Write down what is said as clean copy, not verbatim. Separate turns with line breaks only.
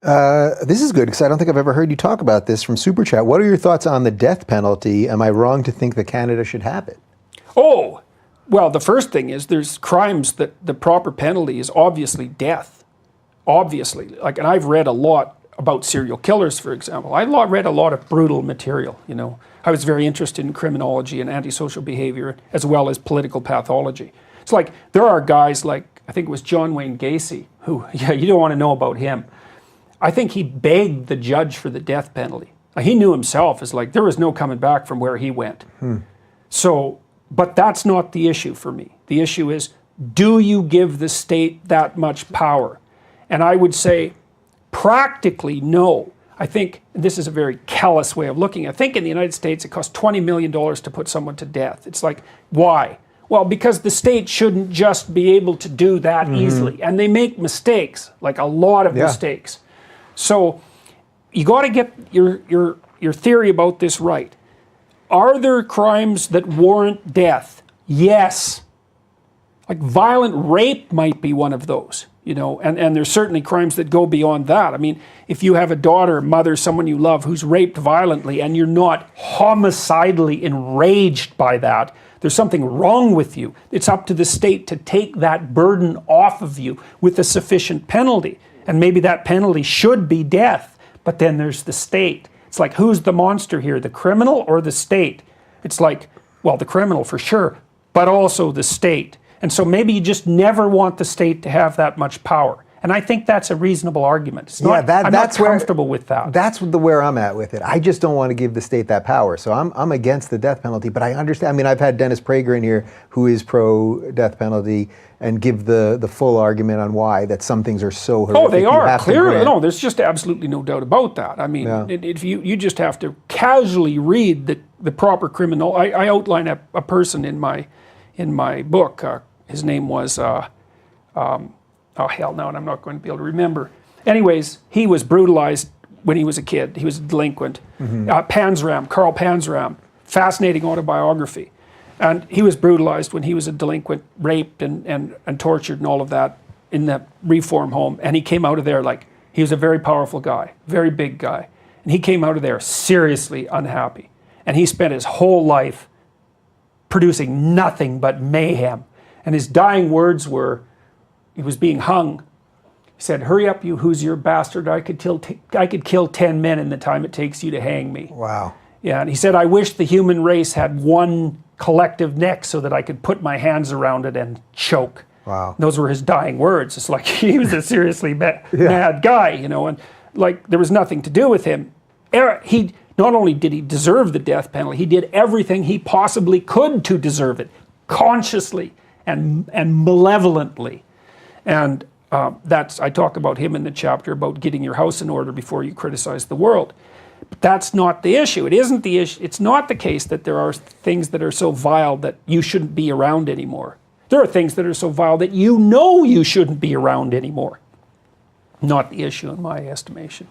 This is good because I don't think I've ever heard you talk about this from Super Chat. What are your thoughts on the death penalty? Am I wrong to think that Canada should have it?
Oh, well, the first thing is there's crimes that the proper penalty is obviously death. Obviously. And I've read a lot about serial killers, for example. I read a lot of brutal material, you know. I was very interested in criminology and antisocial behavior as well as political pathology. It's like there are guys like, I think it was John Wayne Gacy, who, yeah, you don't want to know about him. I think he begged the judge for the death penalty. He knew himself as like, there was no coming back from where he went. So, but that's not the issue for me. The issue is, do you give the state that much power? And I would say, practically, no. I think this is a very callous way of looking. I think in the United States, it costs $20 million to put someone to death. It's like, why? Well, because the state shouldn't just be able to do that easily. And they make mistakes, like a lot of mistakes. So you got to get your theory about this right. Are there crimes that warrant death? Yes. Like violent rape might be one of those, you know, and there's certainly crimes that go beyond that. I mean, if you have a daughter, mother, someone you love who's raped violently and you're not homicidally enraged by that, there's something wrong with you. It's up to the state to take that burden off of you with a sufficient penalty. And maybe that penalty should be death, but then there's the state. It's like, who's the monster here, the criminal or the state? It's like, well, the criminal for sure, but also the state. And so maybe you just never want the state to have that much power. And I think that's a reasonable argument. It's not, I'm not comfortable with that.
That's where I'm at with it. I just don't want to give the state that power. So I'm against the death penalty, but I understand. I mean, I've had Dennis Prager in here who is pro-death penalty and give the full argument on why, that some things are so horrific.
Oh, they are, clearly. No, there's just absolutely no doubt about that. I mean, if you just have to casually read the proper criminal. I outline a person in my book. His name was, oh hell no, and I'm not going to be able to remember. Anyways, he was brutalized when he was a kid. He was a delinquent. Panzram, Carl Panzram, fascinating autobiography. And he was brutalized when he was a delinquent, raped and tortured and all of that in the reform home. And he came out of there like, he was a very powerful guy, very big guy. And he came out of there seriously unhappy. And he spent his whole life producing nothing but mayhem. And his dying words were, he was being hung. He said, "Hurry up, you Hoosier bastard. I could kill 10 men in the time it takes you to hang me."
Wow.
Yeah, and he said, "I wish the human race had one collective neck so that I could put my hands around it and choke."
Wow.
And those were his dying words. It's like he was a seriously mad guy, you know, and like there was nothing to do with him. He not only did he deserve the death penalty, he did everything he possibly could to deserve it, consciously and malevolently. And I talk about him in the chapter about getting your house in order before you criticize the world. But that's not the issue. It isn't the issue. It's not the case that there are things that are so vile that you shouldn't be around anymore. There are things that are so vile that you know you shouldn't be around anymore. Not the issue in my estimation.